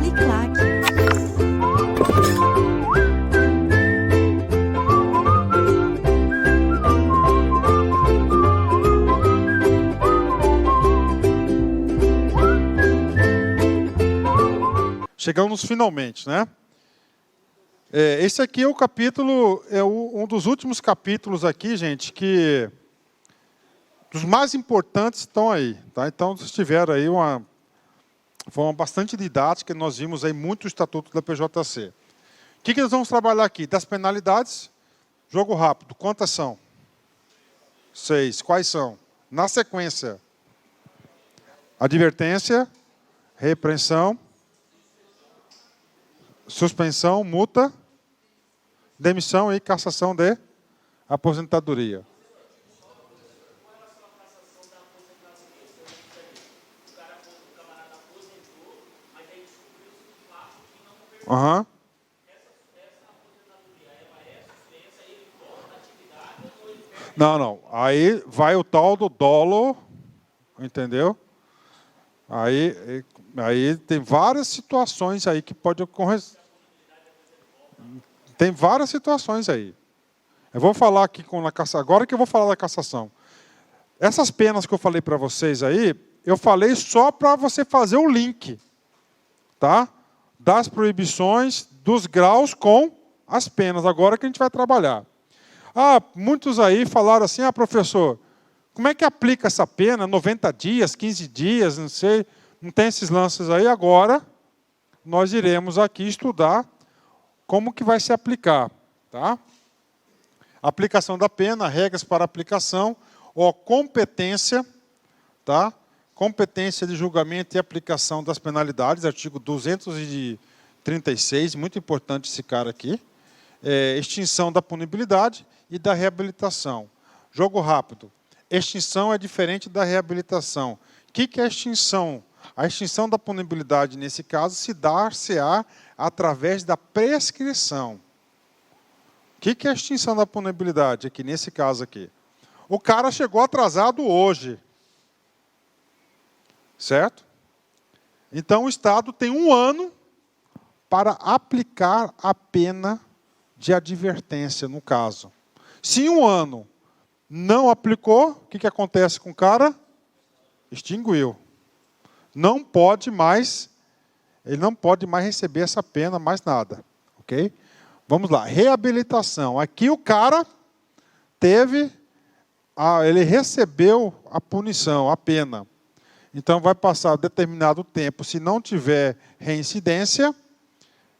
Uniclac. Chegamos finalmente, né? Esse aqui é o capítulo, um dos últimos capítulos aqui, gente, que os mais importantes estão aí, tá? Então, vocês tiveram aí uma forma bastante didática, nós vimos aí muito o Estatuto da PJC. O que nós vamos trabalhar aqui? Das penalidades, jogo rápido. Quantas são? 6. Quais são? Na sequência. Advertência, repreensão, suspensão, multa, demissão e cassação de aposentadoria. Uhum. Não. Aí vai o tal do dolo, entendeu? Aí tem várias situações aí que pode ocorrer. Tem várias situações aí. Eu vou falar aqui agora que eu vou falar da cassação. Essas penas que eu falei para vocês aí, eu falei só para você fazer o link, tá? Das proibições, dos graus com as penas. Agora que a gente vai trabalhar. Muitos aí falaram assim, professor, como é que aplica essa pena? 90 dias, 15 dias, não sei, não tem esses lances aí. Agora, nós iremos aqui estudar como que vai se aplicar, tá? Aplicação da pena, regras para aplicação, competência, tá? Competência de julgamento e aplicação das penalidades, artigo 236, muito importante esse cara aqui. Extinção da punibilidade e da reabilitação. Jogo rápido. Extinção é diferente da reabilitação. O que é a extinção? A extinção da punibilidade, nesse caso, se-á através da prescrição. O que é a extinção da punibilidade aqui, nesse caso aqui? O cara chegou atrasado hoje. Certo? Então, o Estado tem 1 ano para aplicar a pena de advertência, no caso. Se em 1 ano não aplicou, o que acontece com o cara? Extinguiu. Não pode mais, ele não pode mais receber essa pena, mais nada. Ok? Vamos lá. Reabilitação. Aqui o cara ele recebeu a punição, a pena. Então vai passar determinado tempo, se não tiver reincidência,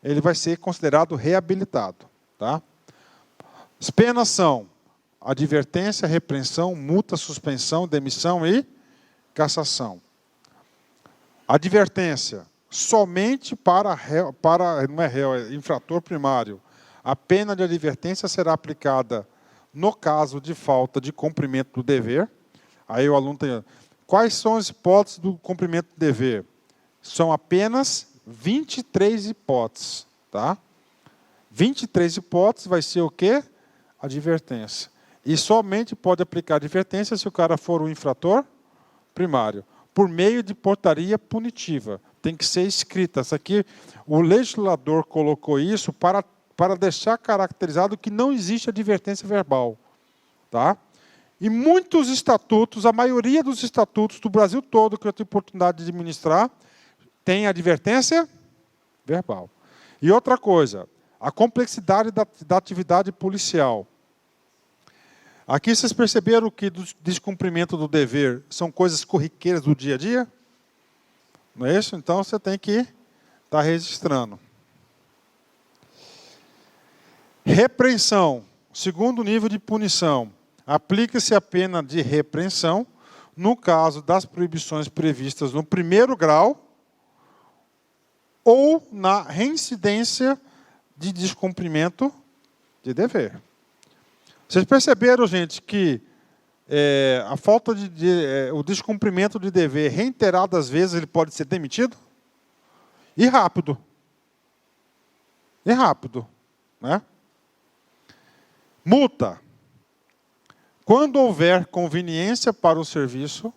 ele vai ser considerado reabilitado. Tá? As penas são advertência, repreensão, multa, suspensão, demissão e cassação. Advertência, somente para não é réu, é infrator primário. A pena de advertência será aplicada no caso de falta de cumprimento do dever. Aí o aluno tem... Quais são as hipóteses do cumprimento do dever? São apenas 23 hipóteses. Tá? 23 hipóteses vai ser o quê? Advertência. E somente pode aplicar advertência se o cara for o infrator primário. Por meio de portaria punitiva. Tem que ser escrita. Isso aqui, o legislador colocou isso para deixar caracterizado que não existe advertência verbal. Tá? E muitos estatutos, a maioria dos estatutos do Brasil todo, que eu tenho oportunidade de administrar, tem advertência verbal. E outra coisa, a complexidade da atividade policial. Aqui vocês perceberam que do descumprimento do dever são coisas corriqueiras do dia a dia? Não é isso? Então você tem que estar registrando. Repreensão, segundo nível de punição. Aplica-se a pena de repreensão no caso das proibições previstas no 1º grau ou na reincidência de descumprimento de dever. Vocês perceberam, gente, que a falta o descumprimento de dever reiteradas vezes ele pode ser demitido? E rápido. Né? Multa. Quando houver conveniência para o serviço,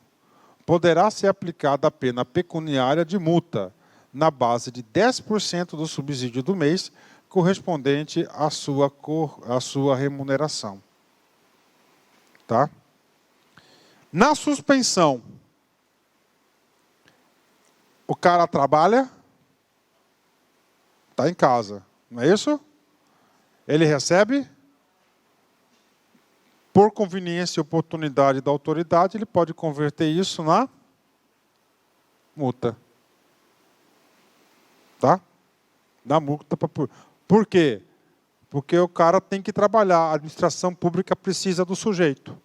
poderá ser aplicada a pena pecuniária de multa, na base de 10% do subsídio do mês, correspondente à sua remuneração. Tá? Na suspensão, o cara trabalha, está em casa, não é isso? Ele recebe, por conveniência e oportunidade da autoridade, ele pode converter isso na multa. Tá? Na multa. Por quê? Porque o cara tem que trabalhar, a administração pública precisa do sujeito.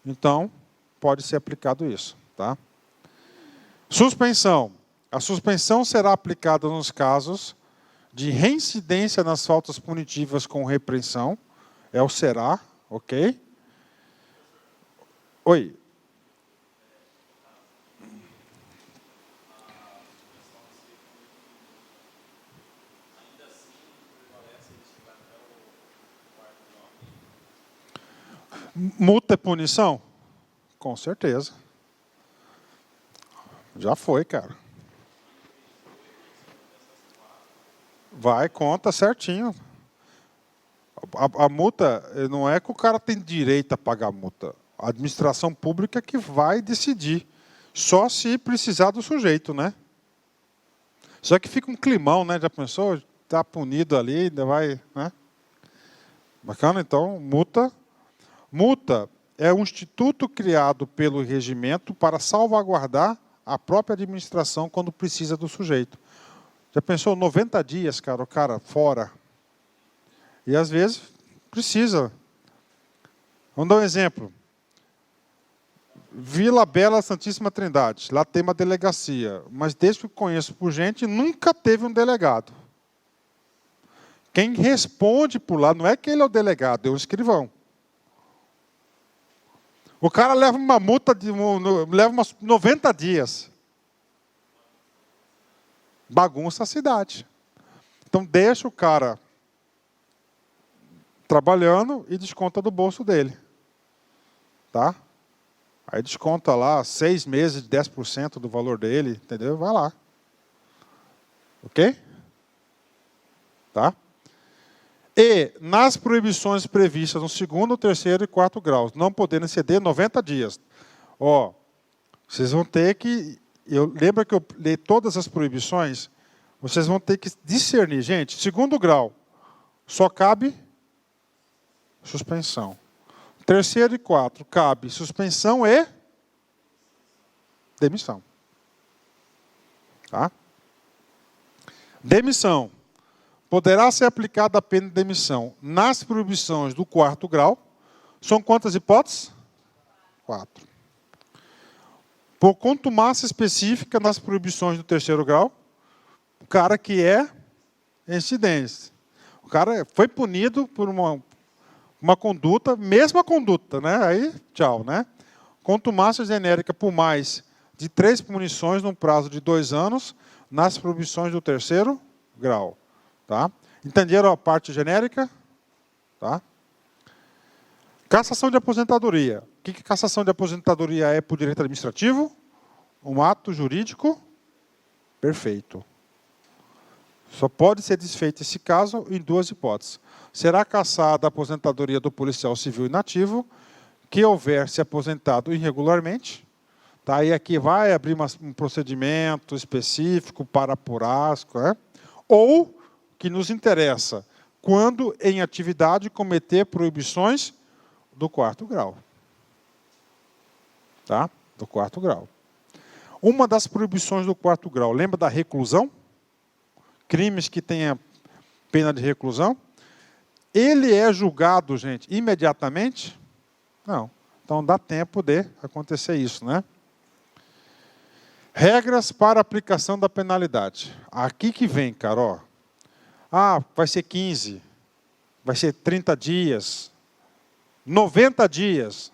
Então, pode ser aplicado isso. Tá? Suspensão. A suspensão será aplicada nos casos de reincidência nas faltas punitivas com repreensão. É o será, ok? Oi. Multa é punição? Com certeza. Já foi, cara. Vai, conta certinho. A multa, não é que o cara tem direito a pagar a multa. A administração pública que vai decidir. Só se precisar do sujeito, né? Só que fica um climão, né? Já pensou? Está punido ali, ainda vai, né? Bacana? Então, multa. Multa é um instituto criado pelo regimento para salvaguardar a própria administração quando precisa do sujeito. Já pensou 90 dias, cara, o cara fora? E às vezes precisa. Vamos dar um exemplo. Vila Bela Santíssima Trindade, lá tem uma delegacia, mas desde que eu conheço por gente, nunca teve um delegado. Quem responde por lá não é que ele é o delegado, é o escrivão. O cara leva uma multa, leva umas 90 dias. Bagunça a cidade. Então deixa o cara trabalhando e desconta do bolso dele. Tá? Aí desconta lá 6 meses de 10% do valor dele, entendeu? Vai lá. Ok? Tá? E nas proibições previstas no 2º, 3º e 4º graus, não podendo exceder 90 dias. Ó, vocês vão ter que... Lembra que eu li todas as proibições? Vocês vão ter que discernir. Gente, 2º grau, só cabe suspensão. 3º e 4, cabe suspensão e demissão. Tá? Demissão. Poderá ser aplicada a pena de demissão nas proibições do 4º grau. São quantas hipóteses? 4. Por contumácia específica nas proibições do 3º grau, o cara que é incidente. O cara foi punido por uma conduta, mesma conduta, né? Aí, tchau, né? Contumácia genérica por mais de 3 punições num prazo de 2 anos nas proibições do 3º grau. Tá? Entenderam a parte genérica? Tá? Cassação de aposentadoria. O que cassação de aposentadoria é por direito administrativo? Um ato jurídico perfeito. Só pode ser desfeito esse caso em 2 hipóteses. Será cassada a aposentadoria do policial civil inativo que houver se aposentado irregularmente. Tá? E aqui vai abrir um procedimento específico para apurar, né? Ou que nos interessa, quando em atividade cometer proibições do 4º grau. Tá? Do 4º grau. Uma das proibições do 4º grau, lembra da reclusão? Crimes que tenha pena de reclusão? Ele é julgado, gente, imediatamente? Não. Então dá tempo de acontecer isso, né? Regras para aplicação da penalidade. Aqui que vem, cara, ó. Ah, vai ser 15, vai ser 30 dias, 90 dias.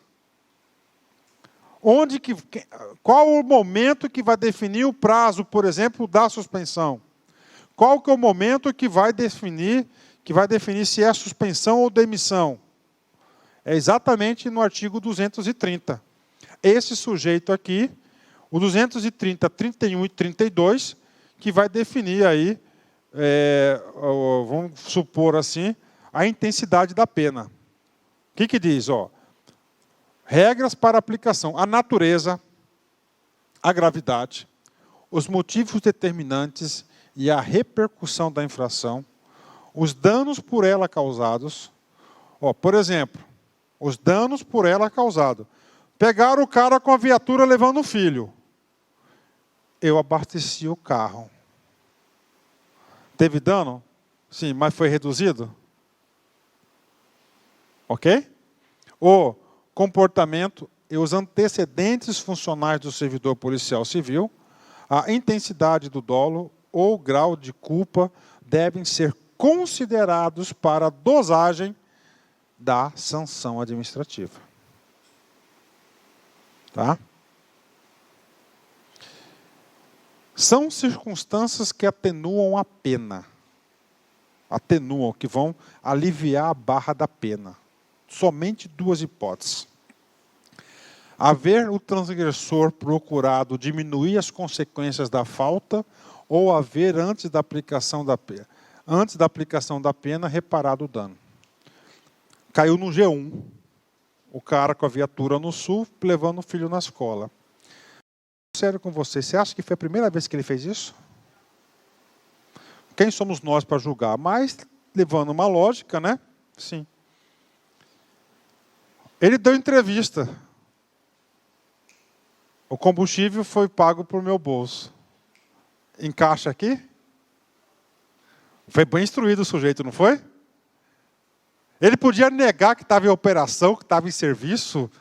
Qual o momento que vai definir o prazo, por exemplo, da suspensão? Qual que é o momento que vai definir se é suspensão ou demissão? É exatamente no artigo 230. Esse sujeito aqui, o 230, 31 e 32, que vai definir aí, vamos supor assim, a intensidade da pena. O que diz? Regras para aplicação. A natureza, a gravidade, os motivos determinantes e a repercussão da infração, os danos por ela causados. Por exemplo, os danos por ela causados. Pegaram o cara com a viatura levando o filho. Eu abasteci o carro. Teve dano? Sim, mas foi reduzido? Ok? O comportamento e os antecedentes funcionais do servidor policial civil, a intensidade do dolo ou grau de culpa devem ser considerados para a dosagem da sanção administrativa. Tá? São circunstâncias que atenuam a pena. Atenuam, que vão aliviar a barra da pena. Somente duas hipóteses. Haver o transgressor procurado diminuir as consequências da falta ou haver, antes da aplicação da pena, reparado o dano. Caiu no G1. O cara com a viatura no sul, levando o filho na escola. Sério com você acha que foi a primeira vez que ele fez isso? Quem somos nós para julgar? Mas, levando uma lógica, né? Sim. Ele deu entrevista. O combustível foi pago por meu bolso. Encaixa aqui? Foi bem instruído o sujeito, não foi? Ele podia negar que estava em operação, que estava em serviço.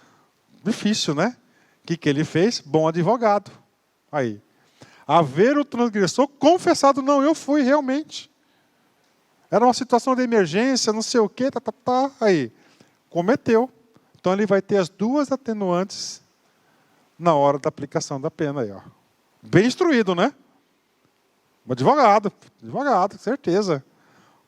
Difícil, né? O que ele fez? Bom advogado. Aí. Haver o transgressor confessado, não, eu fui realmente. Era uma situação de emergência, não sei o quê, aí. Cometeu. Então ele vai ter as duas atenuantes na hora da aplicação da pena. Aí, Bem instruído, né? Advogado, certeza.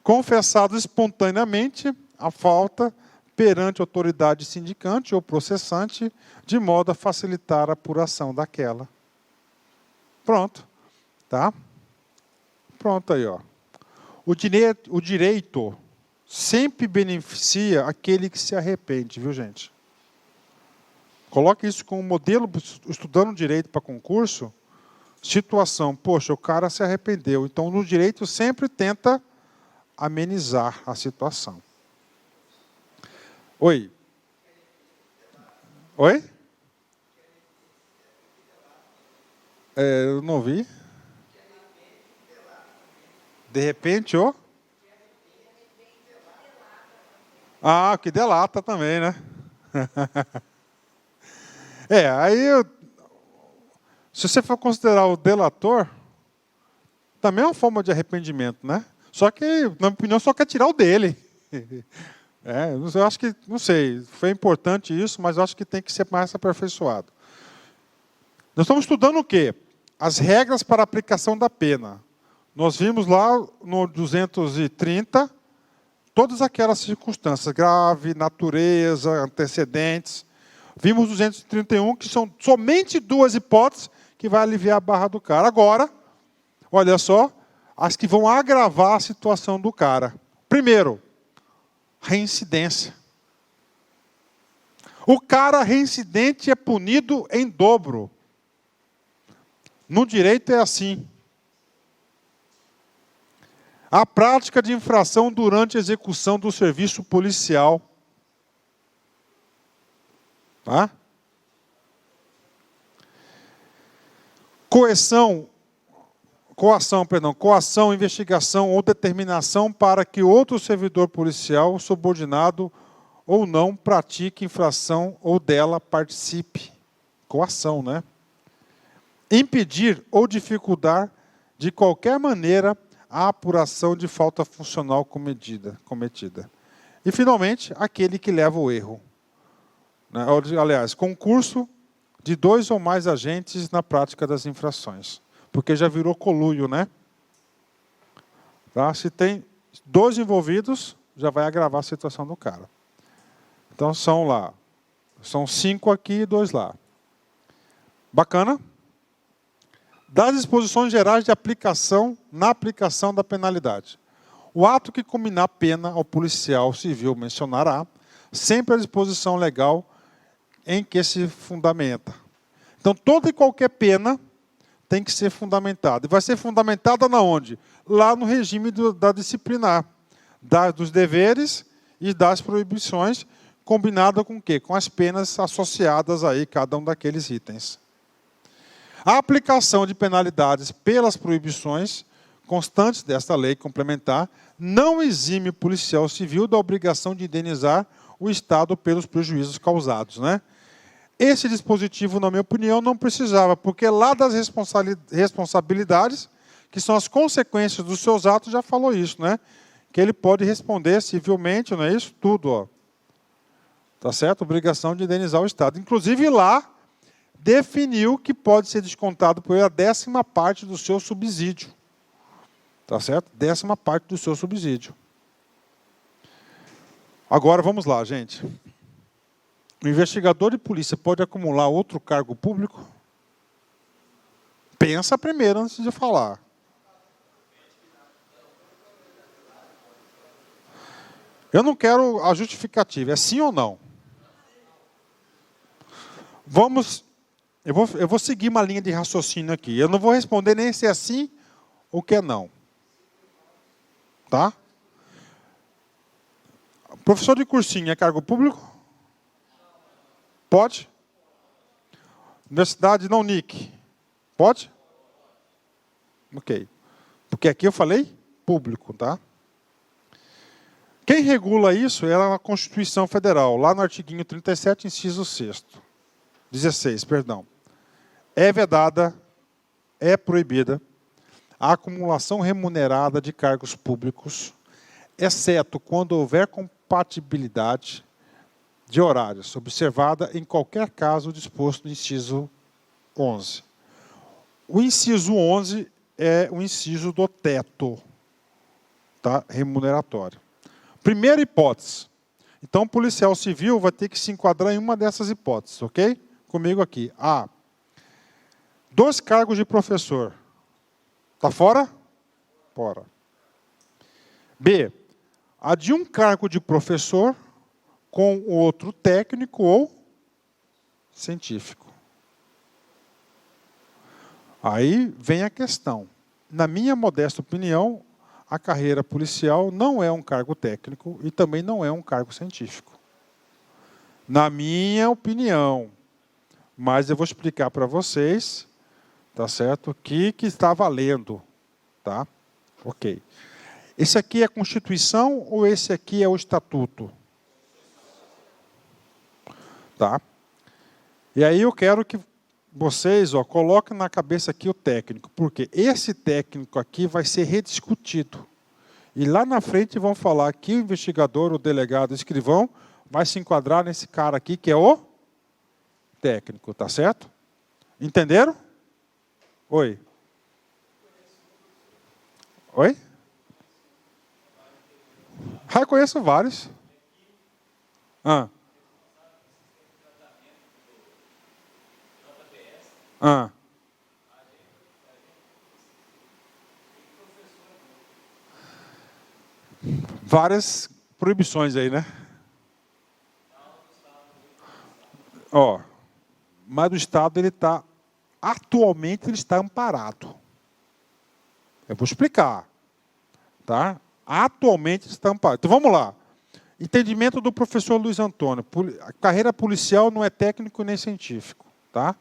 Confessado espontaneamente a falta perante a autoridade sindicante ou processante, de modo a facilitar a apuração daquela. Pronto. Tá? Pronto aí, O direito sempre beneficia aquele que se arrepende, viu, gente? Coloque isso como modelo, estudando direito para concurso, situação, poxa, o cara se arrependeu. Então, no direito sempre tenta amenizar a situação. Oi? Oi? Eu não ouvi. De repente, que delata também, né? Se você for considerar o delator, também é uma forma de arrependimento, né? Só que, na minha opinião, só quer tirar o dele. Eu acho que, não sei, foi importante isso, mas eu acho que tem que ser mais aperfeiçoado. Nós estamos estudando o quê? As regras para a aplicação da pena. Nós vimos lá no 230, todas aquelas circunstâncias, grave, natureza, antecedentes. Vimos 231, que são somente duas hipóteses que vai aliviar a barra do cara. Agora, olha só, as que vão agravar a situação do cara. Primeiro, reincidência. O cara reincidente é punido em dobro. No direito é assim. A prática de infração durante a execução do serviço policial. Tá? Coação, investigação ou determinação para que outro servidor policial, subordinado ou não, pratique infração ou dela participe. Coação, né? Impedir ou dificultar de qualquer maneira a apuração de falta funcional cometida. E, finalmente, aquele que leva o erro. Aliás, concurso de 2 ou mais agentes na prática das infrações. Porque já virou coluio, né? Tá? Se tem 2 envolvidos, já vai agravar a situação do cara. Então, são 5 aqui e 2 lá. Bacana? Das disposições gerais de aplicação na aplicação da penalidade. O ato que combinar pena ao policial civil mencionará sempre a disposição legal em que se fundamenta. Então, toda e qualquer pena tem que ser fundamentada. E vai ser fundamentada na onde? Lá no regime da disciplinar, dos deveres e das proibições, combinada com o quê? Com as penas associadas aí, cada um daqueles itens. A aplicação de penalidades pelas proibições constantes desta lei complementar não exime o policial civil da obrigação de indenizar o Estado pelos prejuízos causados, né? Esse dispositivo, na minha opinião, não precisava, porque lá das responsabilidades, que são as consequências dos seus atos, já falou isso, né? Que ele pode responder civilmente, não é isso? Tudo, ó. Tá certo? Obrigação de indenizar o Estado. Inclusive lá, definiu que pode ser descontado por ele a 10ª parte do seu subsídio. Tá certo? 10ª parte do seu subsídio. Agora, vamos lá, gente. O investigador de polícia pode acumular outro cargo público? Pensa primeiro antes de falar. Eu não quero a justificativa. É sim ou não? Eu vou seguir uma linha de raciocínio aqui. Eu não vou responder nem se é sim ou que é não. Tá? Professor de cursinho é cargo público? Pode? Universidade não NIC? Pode? Ok. Porque aqui eu falei público, tá? Quem regula isso é a Constituição Federal, lá no artiguinho 37, inciso 16, perdão. É vedada, é proibida a acumulação remunerada de cargos públicos, exceto quando houver compatibilidade de horários, observada em qualquer caso disposto no inciso 11. O inciso 11 é o inciso do teto, tá? Remuneratório. Primeira hipótese. Então, o policial civil vai ter que se enquadrar em uma dessas hipóteses, ok? Comigo aqui. A. 2 cargos de professor. Está fora? Fora. B. A de 1 cargo de professor com o outro técnico ou científico. Aí vem a questão. Na minha modesta opinião, a carreira policial não é um cargo técnico e também não é um cargo científico. Na minha opinião. Mas eu vou explicar para vocês, tá certo? O que está valendo, tá? Ok. Esse aqui é a Constituição ou esse aqui é o Estatuto? Tá? E aí eu quero que vocês, ó, coloquem na cabeça aqui o técnico, porque esse técnico aqui vai ser rediscutido. E lá na frente vão falar que o investigador, o delegado, o escrivão, vai se enquadrar nesse cara aqui, que é o técnico, tá certo? Entenderam? Oi? Oi? Eu conheço vários. Ah. Ah. Várias proibições aí, né? Ó, mas o Estado, ele está, atualmente, ele está amparado. Eu vou explicar. Tá? Atualmente ele está amparado. Então, vamos lá. Entendimento do professor Luiz Antônio. A carreira policial não é técnico nem científico. Tá?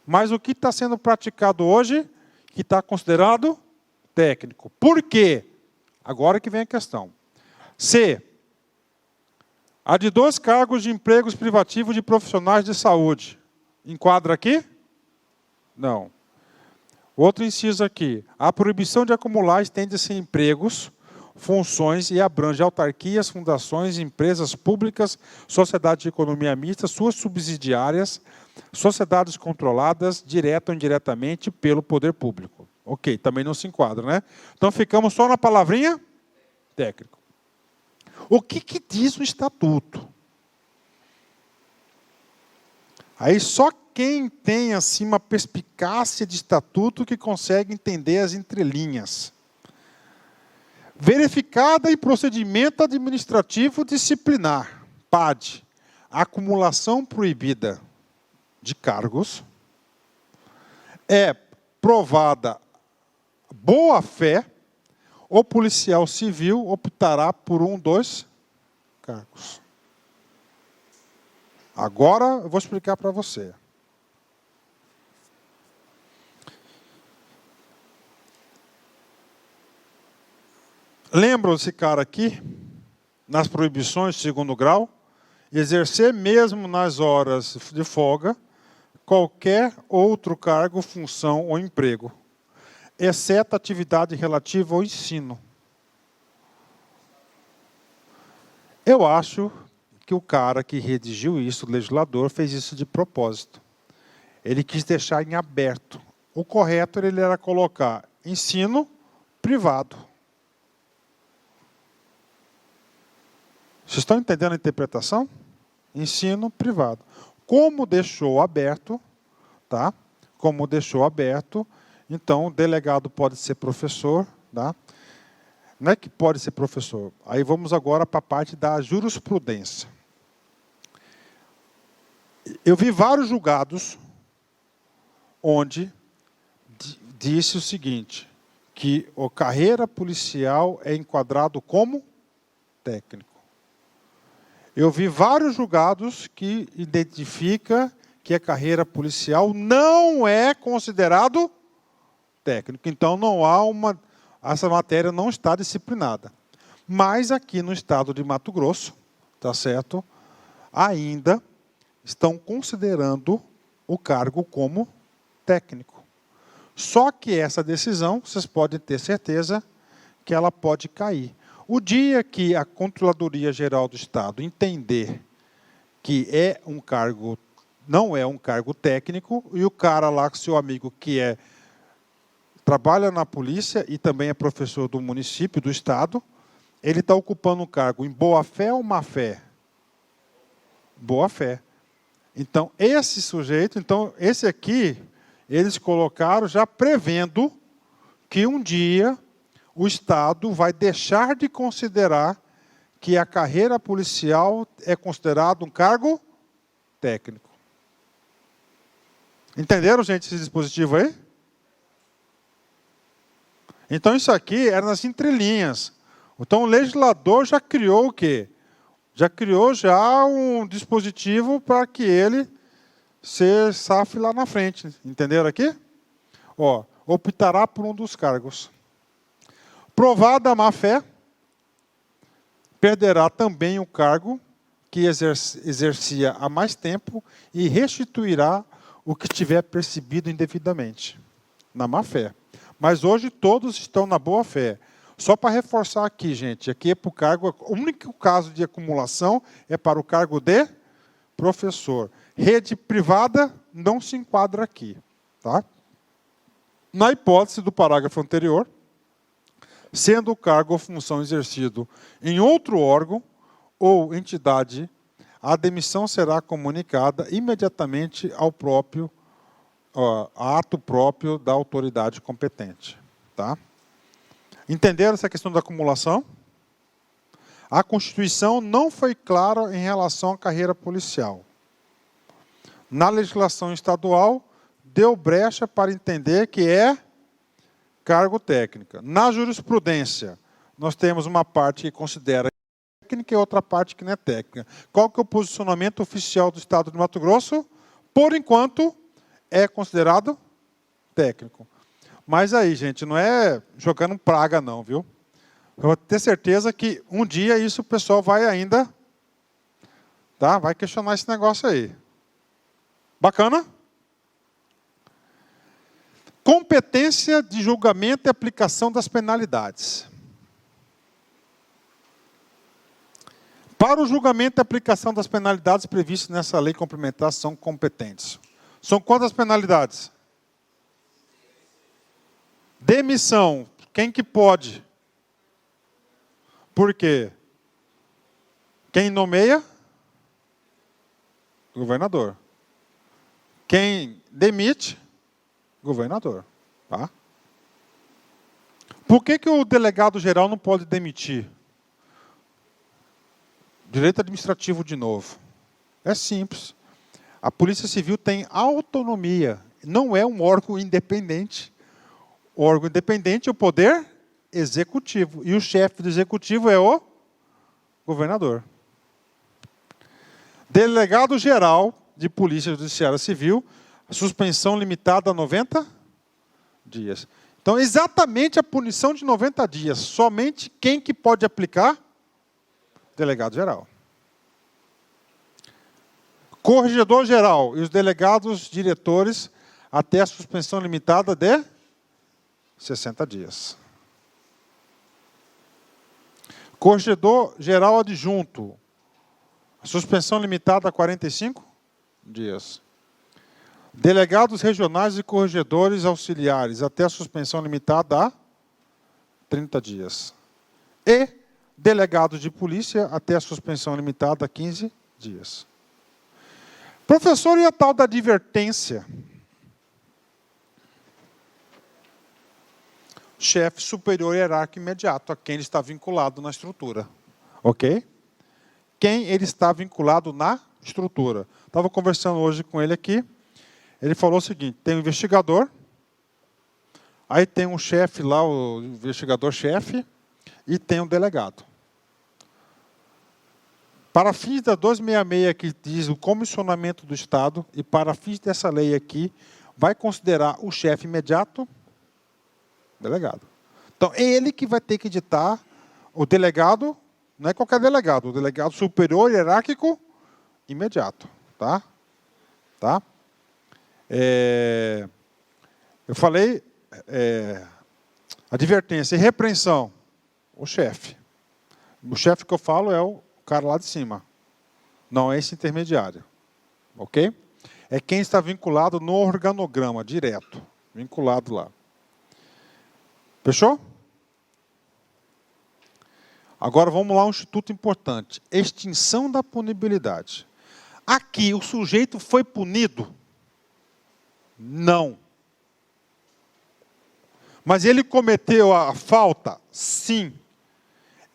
Mas o que está sendo praticado hoje, que está considerado técnico. Por quê? Agora que vem a questão. C. A de 2 cargos de empregos privativos de profissionais de saúde. Enquadra aqui? Não. Outro inciso aqui. A proibição de acumular estende-se a empregos, funções e abrange autarquias, fundações, empresas públicas, sociedades de economia mista, suas subsidiárias, sociedades controladas, direta ou indiretamente, pelo poder público. Ok, também não se enquadra, né? Então, ficamos só na palavrinha técnico. O que diz o Estatuto? Aí, só quem tem assim, uma perspicácia de estatuto que consegue entender as entrelinhas. Verificada em procedimento administrativo disciplinar, PAD, acumulação proibida de cargos, é provada boa-fé, o policial civil optará por um dos cargos. Agora eu vou explicar para você. Lembram esse cara aqui, nas proibições de segundo grau? Exercer mesmo nas horas de folga qualquer outro cargo, função ou emprego, exceto atividade relativa ao ensino. Eu acho que o cara que redigiu isso, o legislador, fez isso de propósito. Ele quis deixar em aberto. O correto ele era colocar ensino privado. Vocês estão entendendo a interpretação? Ensino privado. Como deixou aberto, tá? Como deixou aberto, então o delegado pode ser professor, tá? Não é que pode ser professor. Aí vamos agora para a parte da jurisprudência. Eu vi vários julgados onde disse o seguinte, que a carreira policial é enquadrado como técnico. Eu vi vários julgados que identificam que a carreira policial não é considerado técnico. Então, não há essa matéria não está disciplinada. Mas aqui no estado de Mato Grosso, tá certo? Ainda estão considerando o cargo como técnico. Só que essa decisão, vocês podem ter certeza que ela pode cair. O dia que a Controladoria Geral do Estado entender que é um cargo, não é um cargo técnico, e o cara lá, seu amigo, que trabalha na polícia e também é professor do município, do estado, ele está ocupando um cargo em boa-fé ou má-fé? Boa-fé. Então, esse sujeito, esse aqui, eles colocaram já prevendo que um dia o Estado vai deixar de considerar que a carreira policial é considerado um cargo técnico. Entenderam, gente, esse dispositivo aí? Então, isso aqui era nas entrelinhas. Então, o legislador já criou o quê? Já criou um dispositivo para que ele se safe lá na frente. Entenderam aqui? Ó, optará por um dos cargos. Provada a má-fé, perderá também o cargo que exercia há mais tempo e restituirá o que tiver percebido indevidamente. Na má-fé. Mas hoje todos estão na boa-fé. Só para reforçar aqui, gente, aqui é para o cargo, o único caso de acumulação é para o cargo de professor. Rede privada não se enquadra aqui. Tá? Na hipótese do parágrafo anterior, sendo o cargo ou função exercido em outro órgão ou entidade, a demissão será comunicada imediatamente ao ato próprio da autoridade competente. Tá? Entenderam essa questão da acumulação? A Constituição não foi clara em relação à carreira policial. Na legislação estadual, deu brecha para entender que é cargo técnico. Na jurisprudência, nós temos uma parte que considera técnica e outra parte que não é técnica. Qual que é o posicionamento oficial do Estado de Mato Grosso? Por enquanto, é considerado técnico. Mas aí, gente, não é jogando praga não, viu? Eu vou ter certeza que um dia isso o pessoal vai ainda, tá? Vai questionar esse negócio aí. Bacana? Competência de julgamento e aplicação das penalidades. Para o julgamento e aplicação das penalidades previstas nessa lei complementar são competentes. São quantas penalidades? Demissão. Quem que pode? Por quê? Quem nomeia? O governador. Quem demite? Governador. Tá? Por que o delegado geral não pode demitir? Direito administrativo de novo. É simples. A Polícia Civil tem autonomia. Não é um órgão independente. O órgão independente é o poder executivo. E o chefe do executivo é o governador. Delegado geral de Polícia Judiciária Civil, suspensão limitada a 90 dias. Então, exatamente a punição de 90 dias. Somente quem que pode aplicar? Delegado geral. Corregedor geral e os delegados diretores até a suspensão limitada de 60 dias. Corregedor geral adjunto, suspensão limitada a 45 dias. Delegados regionais e corregedores auxiliares até a suspensão limitada a 30 dias. E delegados de polícia até a suspensão limitada a 15 dias. Professor, e a tal da advertência? Chefe superior hierárquico imediato, a quem ele está vinculado na estrutura. Ok? Quem ele está vinculado na estrutura. Estava conversando hoje com ele aqui. Ele falou o seguinte, tem um investigador, aí tem um chefe lá, o investigador-chefe, e tem um delegado. Para fins da 266, que diz o comissionamento do Estado, e para fins dessa lei aqui, vai considerar o chefe imediato, delegado. Então, é ele que vai ter que editar o delegado, não é qualquer delegado, o delegado superior hierárquico imediato. Tá? Tá? Eu falei, advertência e repreensão, o chefe. O chefe que eu falo é o cara lá de cima. Não é esse intermediário. Ok? É quem está vinculado no organograma, direto. Vinculado lá. Fechou? Agora vamos lá, um instituto importante. Extinção da punibilidade. Aqui, o sujeito foi punido? Não. Mas ele cometeu a falta? Sim.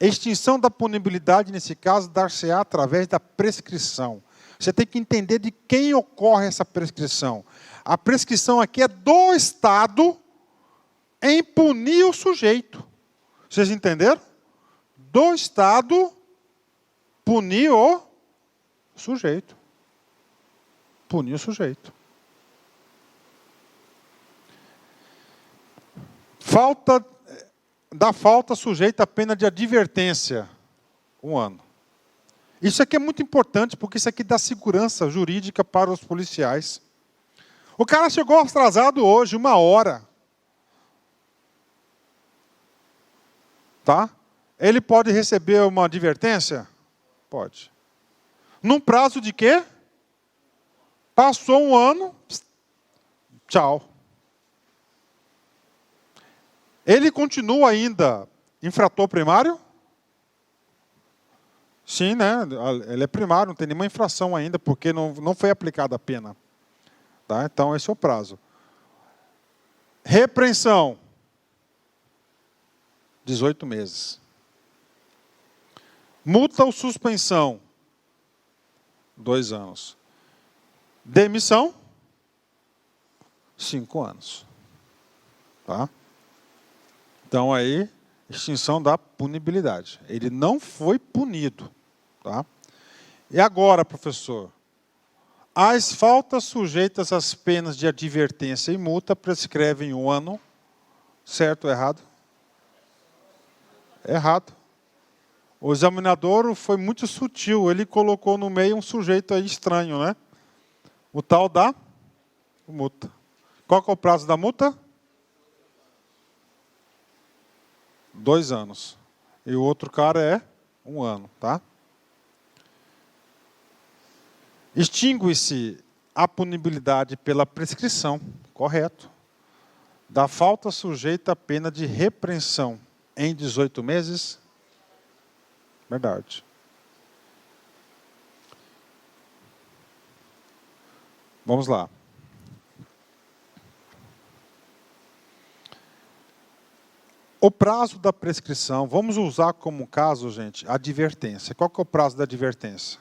Extinção da punibilidade, nesse caso, dar-se-á através da prescrição. Você tem que entender de quem ocorre essa prescrição. A prescrição aqui é do Estado em punir o sujeito. Vocês entenderam? Do Estado punir o sujeito. Punir o sujeito. Da falta sujeita a pena de advertência, 1 ano. Isso aqui é muito importante, porque isso aqui dá segurança jurídica para os policiais. O cara chegou atrasado hoje, 1 hora. Tá? Ele pode receber uma advertência? Pode. Num prazo de quê? Passou 1 ano, tchau. Ele continua ainda infrator primário? Sim, né? Ele é primário, não tem nenhuma infração ainda, porque não foi aplicada a pena. Tá? Então, esse é o prazo. Repreensão. 18 meses. Multa ou suspensão? 2 anos. Demissão? 5 anos. Tá? Então, aí, extinção da punibilidade. Ele não foi punido. Tá? E agora, professor? As faltas sujeitas às penas de advertência e multa prescrevem 1 ano. Certo ou errado? Errado. O examinador foi muito sutil. Ele colocou no meio um sujeito aí estranho, né? O tal da multa. Qual que é o prazo da multa? 2 anos. E o outro cara é 1 ano, tá? Extingue-se a punibilidade pela prescrição, correto. Da falta sujeita a pena de repreensão em 18 meses, verdade. Vamos lá. O prazo da prescrição, vamos usar como caso, gente, a advertência. Qual que é o prazo da advertência?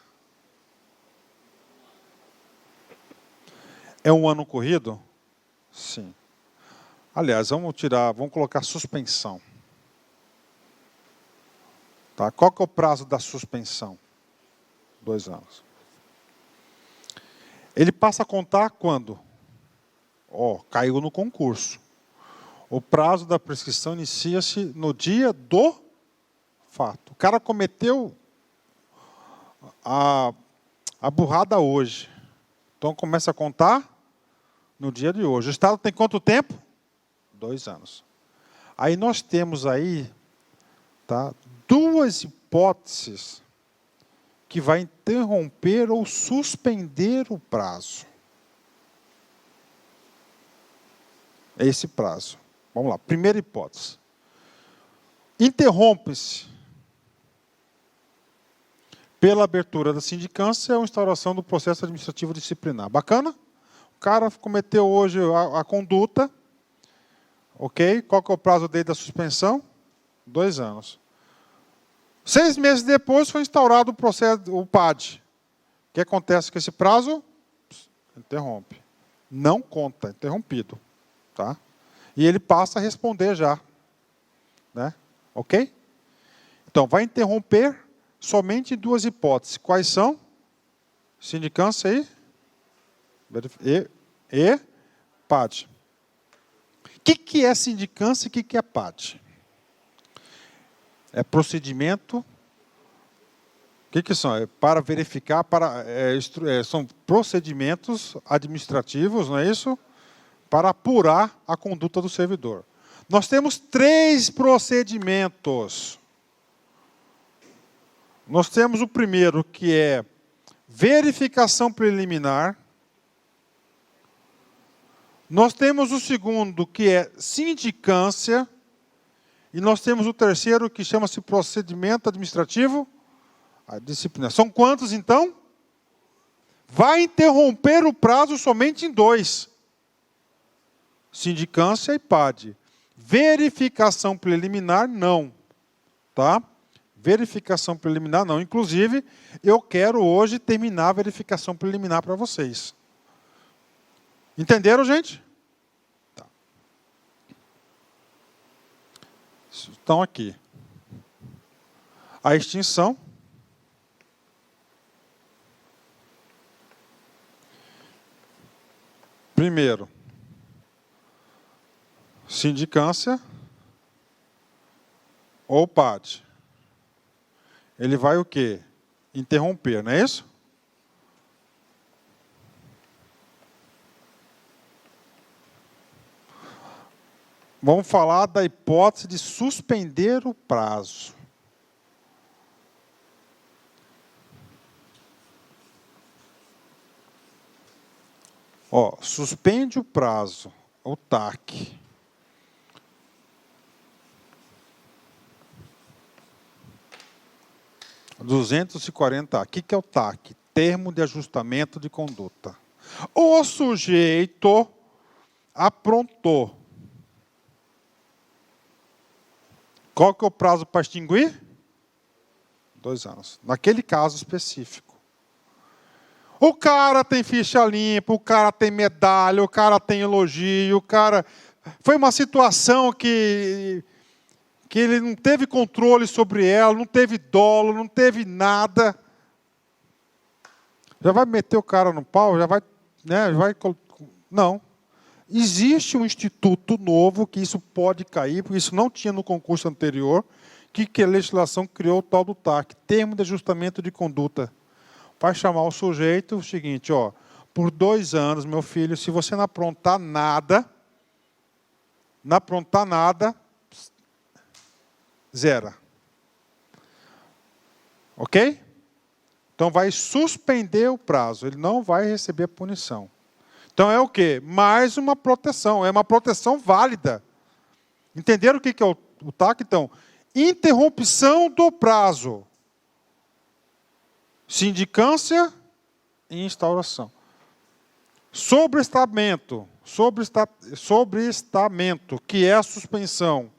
É um ano corrido? Sim. Aliás, vamos colocar suspensão. Tá? Qual que é o prazo da suspensão? 2 anos. Ele passa a contar quando? Caiu no concurso. O prazo da prescrição inicia-se no dia do fato. O cara cometeu a burrada hoje. Então começa a contar no dia de hoje. O Estado tem quanto tempo? 2 anos. Aí nós temos aí, tá, 2 hipóteses que vai interromper ou suspender o prazo. Esse prazo. Vamos lá, primeira hipótese. Interrompe-se pela abertura da sindicância ou instauração do processo administrativo disciplinar. Bacana? O cara cometeu hoje a conduta, ok? Qual que é o prazo dele da suspensão? 2 anos. 6 meses depois foi instaurado o processo, o PAD. O que acontece com esse prazo? Interrompe. Não conta, interrompido. Tá? E ele passa a responder já. Né? Ok? Então, vai interromper somente em 2 hipóteses. Quais são? Sindicância e PAD. O que é sindicância e o que é PAD? É procedimento. O que são? É para verificar, são procedimentos administrativos, não é isso? Para apurar a conduta do servidor. Nós temos 3 procedimentos. Nós temos o primeiro, que é verificação preliminar. Nós temos o segundo, que é sindicância. E nós temos o terceiro, que chama-se procedimento administrativo disciplinar. São quantos, então? Vai interromper o prazo somente em 2. Sindicância e PAD. Verificação preliminar, não. Tá? Verificação preliminar, não. Inclusive, eu quero hoje terminar a verificação preliminar para vocês. Entenderam, gente? Tá. Então, aqui. A extinção. Primeiro, sindicância ou PAD. Ele vai o quê? Interromper, não é isso? Vamos falar da hipótese de suspender o prazo. Suspende o prazo, o TAC. R$ 240A. O que é o TAC? Termo de ajustamento de conduta. O sujeito aprontou. Qual que é o prazo para extinguir? 2 anos. Naquele caso específico. O cara tem ficha limpa, o cara tem medalha, o cara tem elogio, o cara... Foi uma situação que ele não teve controle sobre ela, não teve dolo, não teve nada. Já vai meter o cara no pau? Já vai... Né, não. Existe um instituto novo que isso pode cair, porque isso não tinha no concurso anterior, que a legislação criou o tal do TAC, Termo de Ajustamento de Conduta. Vai chamar o sujeito, o seguinte, por 2 anos, meu filho, se você não aprontar nada, zera. Ok? Então vai suspender o prazo, ele não vai receber a punição. Então é o quê? Mais uma proteção, é uma proteção válida. Entenderam o que é o TAC? Então, interrupção do prazo. Sindicância e instauração. Sobrestamento, que é a suspensão.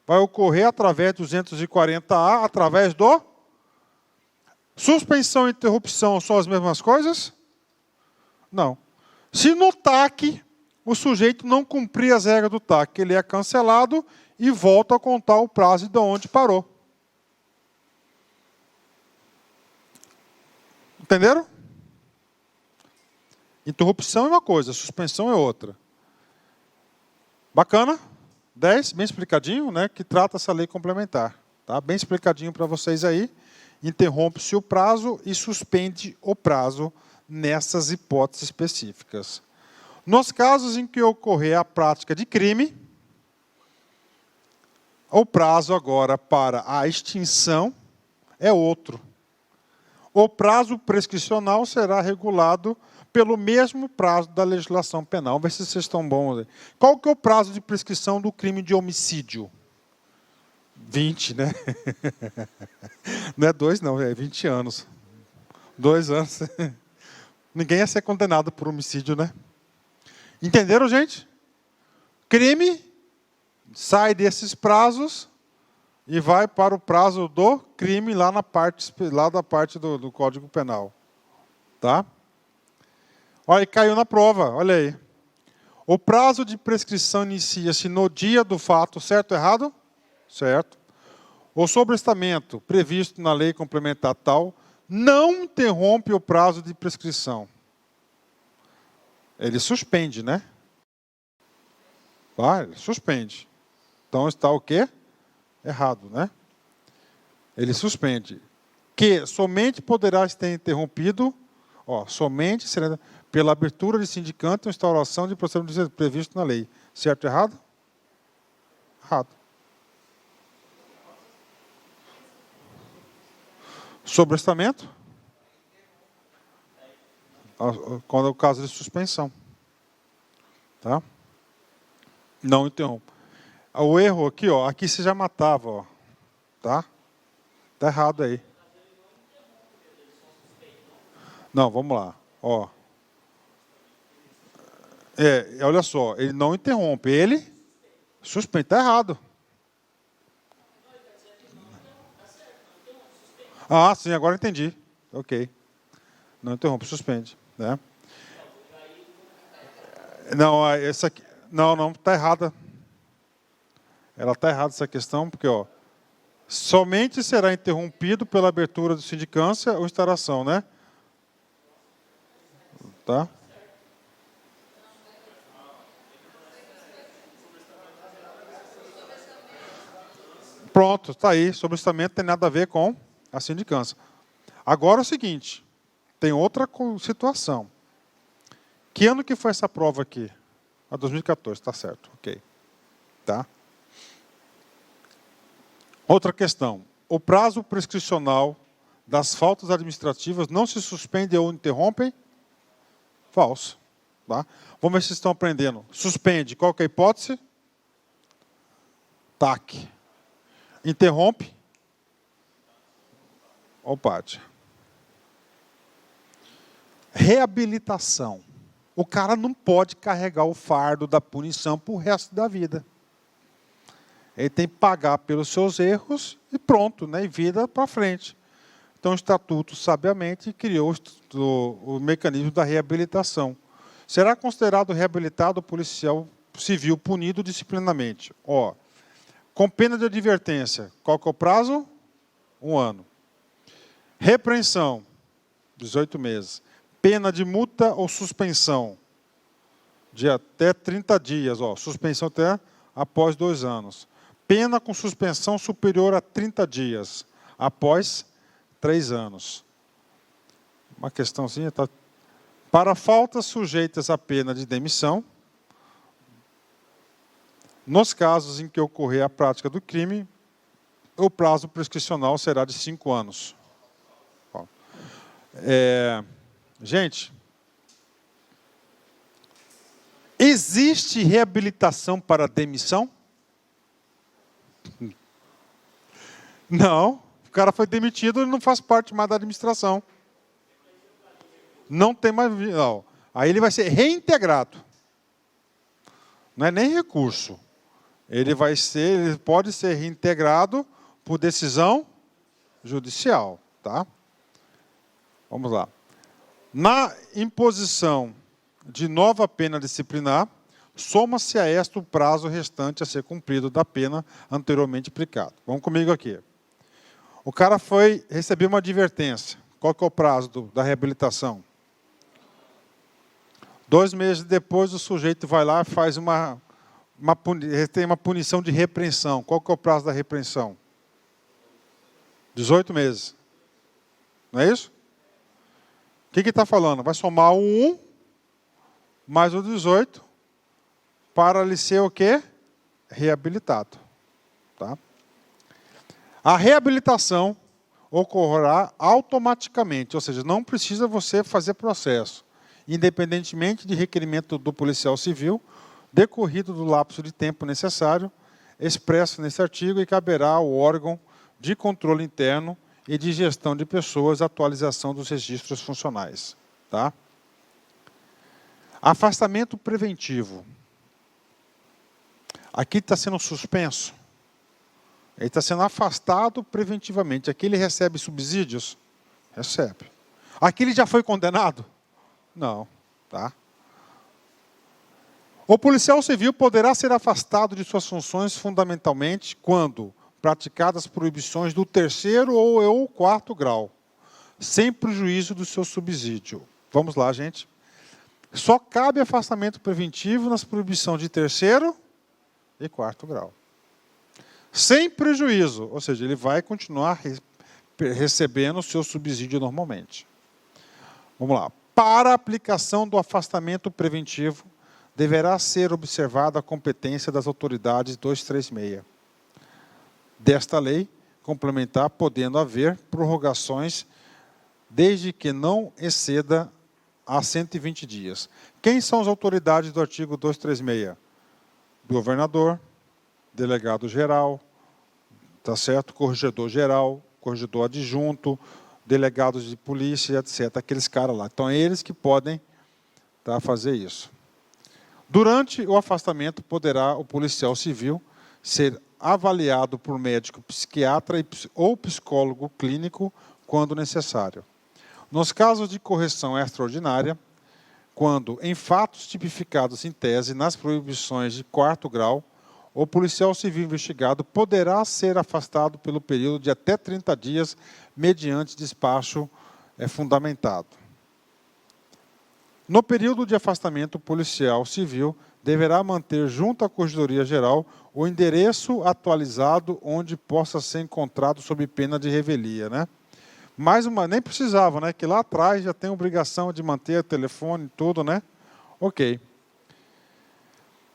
vai ocorrer através do 240A, através do... Suspensão e interrupção são as mesmas coisas? Não. Se no TAC, o sujeito não cumprir as regras do TAC, ele é cancelado e volta a contar o prazo de onde parou. Entenderam? Interrupção é uma coisa, suspensão é outra. Bacana? 10, bem explicadinho, né? Que trata essa lei complementar. Tá? Bem explicadinho para vocês aí. Interrompe-se o prazo e suspende o prazo nessas hipóteses específicas. Nos casos em que ocorrer a prática de crime, o prazo agora para a extinção é outro. O prazo prescricional será regulado pelo mesmo prazo da legislação penal. Vamos ver se vocês estão bons. Qual que é o prazo de prescrição do crime de homicídio? 20, né? Não é 2, não, é 20 anos. 2 anos. Ninguém ia ser condenado por homicídio, né? Entenderam, gente? Crime sai desses prazos e vai para o prazo do crime lá da parte do Código Penal. Tá? Olha, e caiu na prova, olha aí. O prazo de prescrição inicia-se no dia do fato, certo ou errado? Certo. O sobrestamento previsto na lei complementar tal não interrompe o prazo de prescrição. Ele suspende, né? Tá? Ele suspende. Então está o quê? Errado, né? Ele suspende. Que somente poderá ser interrompido, somente será pela abertura de sindicância ou instauração de procedimento previsto na lei. Certo ou errado? Errado. Sobrestamento? Quando é o caso de suspensão. Tá? Não interrompa. O erro aqui, aqui você já matava, tá? Tá errado aí. Não, vamos lá, olha só, ele não interrompe, ele suspende, tá errado. Ah, sim, agora entendi. Ok. Não interrompe, suspende, né? Não, essa aqui, não, tá errada. Ela está errada essa questão, porque somente será interrompido pela abertura de sindicância ou instauração, né? Tá? Pronto, está aí. Sobrestamento tem nada a ver com a sindicância. Agora é o seguinte, tem outra situação. Que ano que foi essa prova aqui? A 2014, está certo, ok. Tá? Outra questão. O prazo prescricional das faltas administrativas não se suspende ou interrompem? Falso. Tá? Vamos ver se vocês estão aprendendo. Suspende. Qual que é a hipótese? TAC. Interrompe? OPAD. Reabilitação. O cara não pode carregar o fardo da punição para o resto da vida. Ele tem que pagar pelos seus erros e pronto, né? E vida para frente. Então o Estatuto, sabiamente, criou o mecanismo da reabilitação. Será considerado reabilitado o policial civil punido disciplinarmente? Com pena de advertência, qual que é o prazo? 1 ano. Repreensão, 18 meses. Pena de multa ou suspensão, de até 30 dias. Suspensão até após 2 anos. Pena com suspensão superior a 30 dias, após 3 anos. Uma questãozinha. Tá? Para faltas sujeitas à pena de demissão, nos casos em que ocorrer a prática do crime, o prazo prescricional será de 5 anos. Gente, existe reabilitação para demissão? Não. O cara foi demitido, ele não faz parte mais da administração. Não tem mais... Não. Aí ele vai ser reintegrado. Não é nem recurso. ele pode ser reintegrado por decisão judicial, tá? Vamos lá. Na imposição de nova pena disciplinar, soma-se a esta o prazo restante a ser cumprido da pena anteriormente aplicada. Vamos comigo aqui. O cara recebeu uma advertência. Qual que é o prazo da reabilitação? 2 meses depois, o sujeito vai lá e faz tem uma punição de repreensão. Qual que é o prazo da repreensão? 18 meses. Não é isso? O que está falando? Vai somar o 1 mais o 18 para ele ser o quê? Reabilitado. Tá? A reabilitação ocorrerá automaticamente, ou seja, não precisa você fazer processo, independentemente de requerimento do policial civil, decorrido do lapso de tempo necessário, expresso nesse artigo, e caberá ao órgão de controle interno e de gestão de pessoas a atualização dos registros funcionais. Tá? Afastamento preventivo. Aqui está sendo suspenso. Ele está sendo afastado preventivamente. Aqui ele recebe subsídios? Recebe. Aqui ele já foi condenado? Não. Tá? O policial civil poderá ser afastado de suas funções fundamentalmente quando praticadas proibições do 3º ou 4º grau, sem prejuízo do seu subsídio. Vamos lá, gente. Só cabe afastamento preventivo nas proibições de 3º e 4º grau. Sem prejuízo, ou seja, ele vai continuar recebendo o seu subsídio normalmente. Vamos lá. Para a aplicação do afastamento preventivo, deverá ser observada a competência das autoridades 236 desta lei complementar, podendo haver prorrogações desde que não exceda a 120 dias. Quem são as autoridades do artigo 236? Governador, delegado geral, tá certo? Corregedor geral, corregedor adjunto, delegados de polícia, etc. Aqueles caras lá. Então, é eles que podem fazer isso. Durante o afastamento, poderá o policial civil ser avaliado por médico psiquiatra ou psicólogo clínico, quando necessário. Nos casos de correção extraordinária, quando, em fatos tipificados em tese nas proibições de 4º grau, o policial civil investigado poderá ser afastado pelo período de até 30 dias, mediante despacho fundamentado. No período de afastamento, o policial civil deverá manter junto à Corregedoria Geral o endereço atualizado onde possa ser encontrado sob pena de revelia, né? Nem precisava, né? Que lá atrás já tem obrigação de manter o telefone e tudo, né? Ok.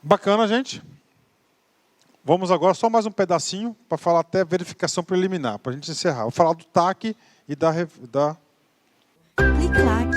Bacana, gente. Vamos agora só mais um pedacinho para falar até verificação preliminar, para a gente encerrar. Vou falar do TAC e da... Clique lá.